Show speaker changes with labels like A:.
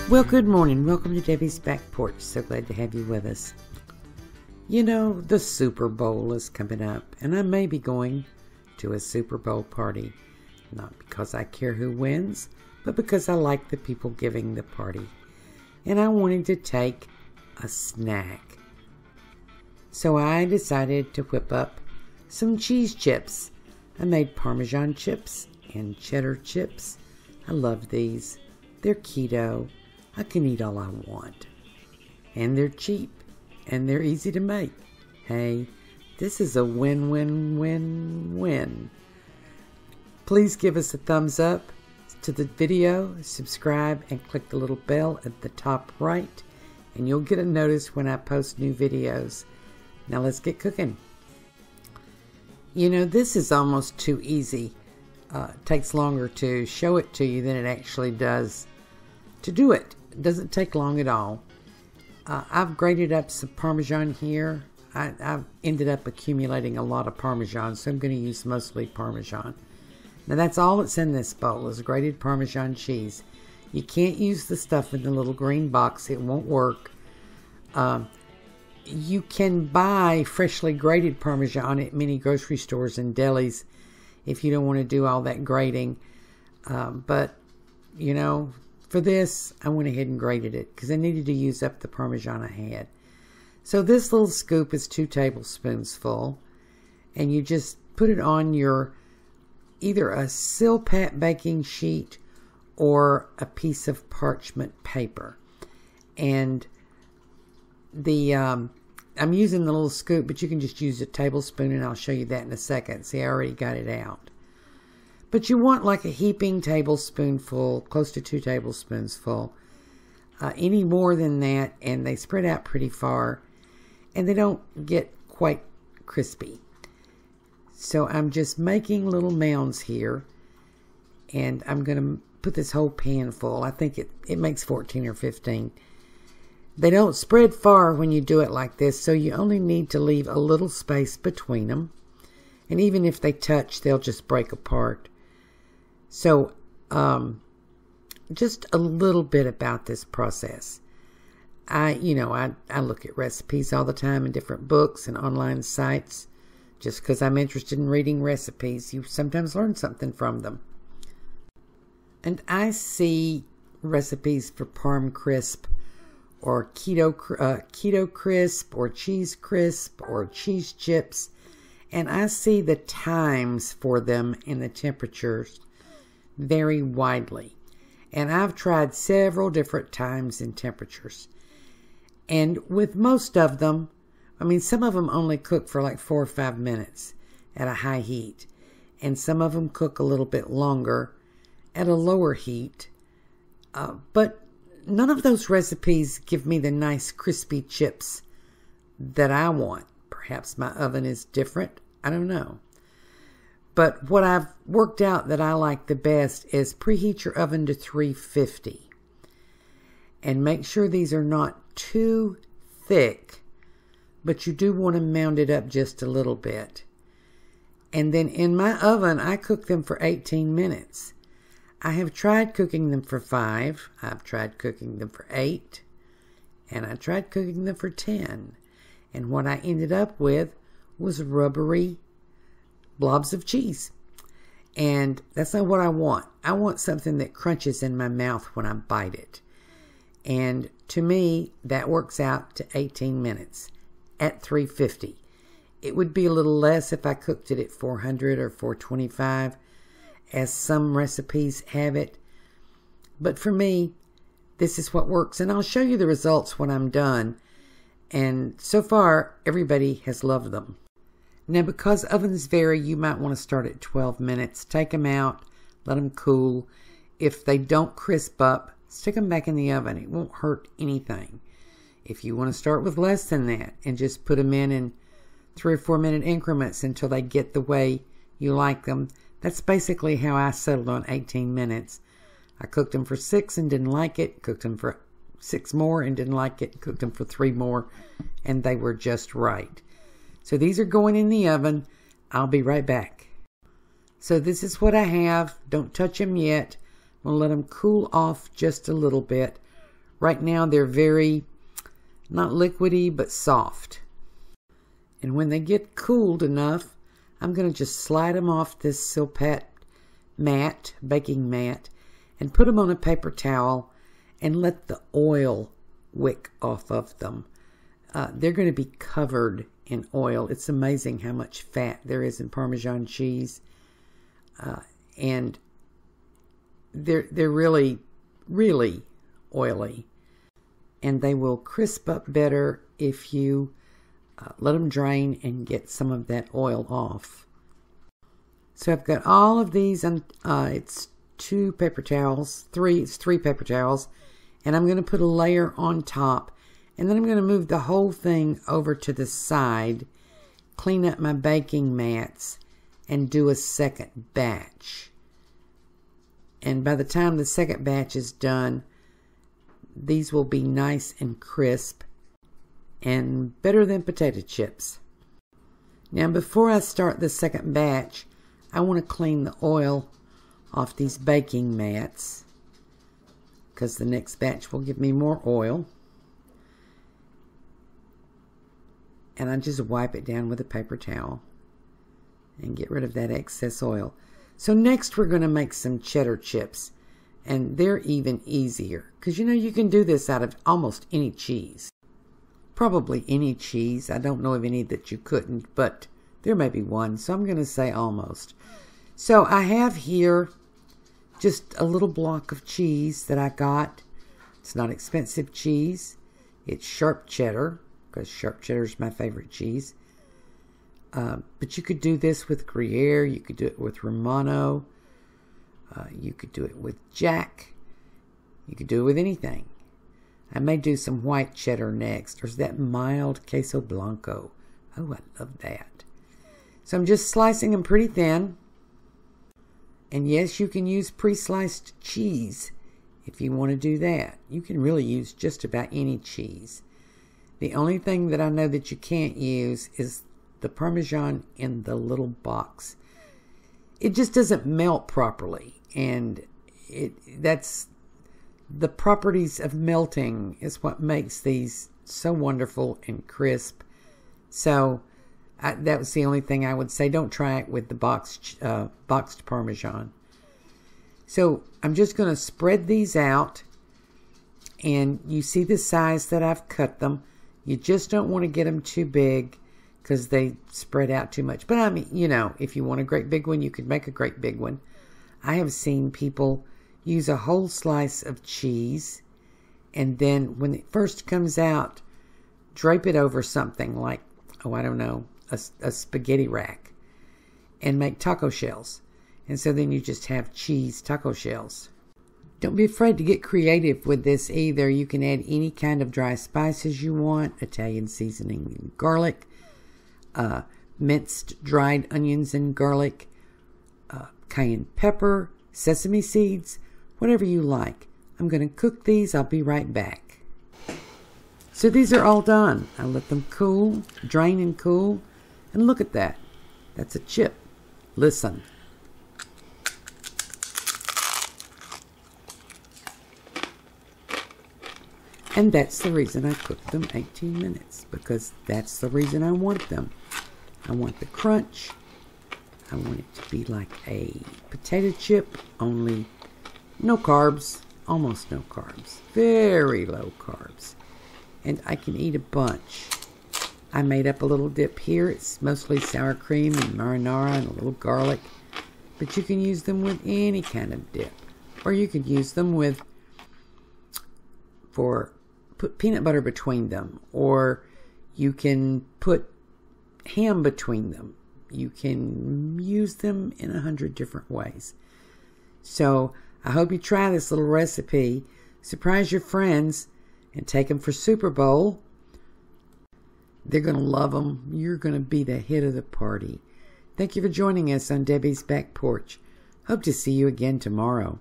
A: Well, good morning. Welcome to Debbie's Back Porch. So glad to have you with us. You know, the Super Bowl is coming up, and I may be going to a Super Bowl party. Not because I care who wins, but because I like the people giving the party. And I wanted to take a snack. So I decided to whip up some cheese chips. I made Parmesan chips and Cheddar chips. I love these. They're keto. I can eat all I want. And they're cheap. And they're easy to make. Hey, this is a win-win-win-win. Please give us a thumbs up to the video, subscribe, and click the little bell at the top right. And you'll get a notice when I post new videos. Now let's get cooking. You know, this is almost too easy. It takes longer to show it to you than it actually does to do it. It doesn't take long at all. I've grated up some Parmesan here. I've ended up accumulating a lot of Parmesan, so I'm going to use mostly Parmesan. Now that's all that's in this bowl is grated Parmesan cheese. You can't use the stuff in the little green box. It won't work. You can buy freshly grated Parmesan at many grocery stores and delis if you don't want to do all that grating. But, you know, for this, I went ahead and grated it because I needed to use up the Parmesan I had. So this little scoop is 2 tablespoons full. And you just put it on your either a Silpat baking sheet or a piece of parchment paper. And the I'm using the little scoop, but you can just use a tablespoon, and I'll show you that in a second. See, I already got it out. But you want like a heaping tablespoonful, close to 2 tablespoons full. Any more than that, and they spread out pretty far, and they don't get quite crispy. So I'm just making little mounds here, and I'm going to put this whole pan full. I think it makes 14 or 15. They don't spread far when you do it like this, so you only need to leave a little space between them. And even if they touch, they'll just break apart. So, just a little bit about this process. I look at recipes all the time in different books and online sites. Just because I'm interested in reading recipes, you sometimes learn something from them. And I see recipes for Parm Crisp, or Keto Crisp, or Cheese Crisp, or Cheese Chips. And I see the times for them and the temperatures vary widely. And I've tried several different times and temperatures. And with most of them, I mean, some of them only cook for like 4 or 5 minutes at a high heat. And some of them cook a little bit longer at a lower heat. But none of those recipes give me the nice crispy chips that I want. Perhaps my oven is different. I don't know. But what I've worked out that I like the best is preheat your oven to 350. And make sure these are not too thick, but you do want to mound it up just a little bit. And then in my oven, I cook them for 18 minutes. I have tried cooking them for 5. I've tried cooking them for 8. And I tried cooking them for 10. And what I ended up with was rubbery blobs of cheese. And that's not what I want. I want something that crunches in my mouth when I bite it. And to me, that works out to 18 minutes at 350. It would be a little less if I cooked it at 400 or 425, as some recipes have it. But for me, this is what works. And I'll show you the results when I'm done. And so far, everybody has loved them. Now, because ovens vary, you might want to start at 12 minutes. Take them out, let them cool. If they don't crisp up, stick them back in the oven. It won't hurt anything. If you want to start with less than that and just put them in 3 or 4 minute increments until they get the way you like them, that's basically how I settled on 18 minutes. I cooked them for 6 and didn't like it. Cooked them for 6 more and didn't like it. Cooked them for 3 more, and they were just right. So these are going in the oven. I'll be right back. So this is what I have. Don't touch them yet. I'm going to let them cool off just a little bit. Right now they're very, not liquidy, but soft. And when they get cooled enough, I'm going to just slide them off this Silpat mat, baking mat, and put them on a paper towel and let the oil wick off of them. They're going to be covered in oil. It's amazing how much fat there is in Parmesan cheese. And they're really, really oily. And they will crisp up better if you let them drain and get some of that oil off. So I've got all of these, it's 2 paper towels, it's 3 paper towels, and I'm going to put a layer on top, and then I'm going to move the whole thing over to the side, clean up my baking mats, and do a second batch. And by the time the second batch is done, these will be nice and crisp and better than potato chips. Now before I start the second batch, I want to clean the oil off these baking mats because the next batch will give me more oil. And I just wipe it down with a paper towel and get rid of that excess oil. So next we're going to make some cheddar chips, and they're even easier because you can do this out of almost any cheese. Probably any cheese. I don't know of any that you couldn't, but there may be one, so I'm going to say almost. So I have here just a little block of cheese that I got. It's not expensive cheese. It's sharp cheddar, because sharp cheddar is my favorite cheese. But you could do this with Gruyere. You could do it with Romano. You could do it with Jack. You could do it with anything. I may do some white cheddar next. There's that mild queso blanco. Oh, I love that. So I'm just slicing them pretty thin. And yes, you can use pre-sliced cheese if you want to do that. You can really use just about any cheese. The only thing that I know that you can't use is the Parmesan in the little box. It just doesn't melt properly. And that's the properties of melting is what makes these so wonderful and crisp. So that was the only thing I would say. Don't try it with the boxed Parmesan. So I'm just going to spread these out. And you see the size that I've cut them. You just don't want to get them too big because they spread out too much. But I mean, if you want a great big one, you could make a great big one. I have seen people use a whole slice of cheese, and then when it first comes out, drape it over something like, I don't know, a spaghetti rack, and make taco shells. And so then you just have cheese taco shells. Don't be afraid to get creative with this either. You can add any kind of dry spices you want, Italian seasoning and garlic, minced dried onions and garlic, cayenne pepper, sesame seeds, whatever you like. I'm going to cook these. I'll be right back. So these are all done. I let them cool, drain and cool. And look at that. That's a chip. Listen. And that's the reason I cooked them 18 minutes. Because that's the reason I want them. I want the crunch. I want it to be like a potato chip, only no carbs, almost no carbs, very low carbs. And I can eat a bunch. I made up a little dip here. It's mostly sour cream and marinara and a little garlic. But you can use them with any kind of dip. Or you could use them with, put peanut butter between them. Or you can put ham between them. You can use them in 100 different ways. So I hope you try this little recipe. Surprise your friends and take them for Super Bowl. They're going to love them. You're going to be the hit of the party. Thank you for joining us on Debbie's Back Porch. Hope to see you again tomorrow.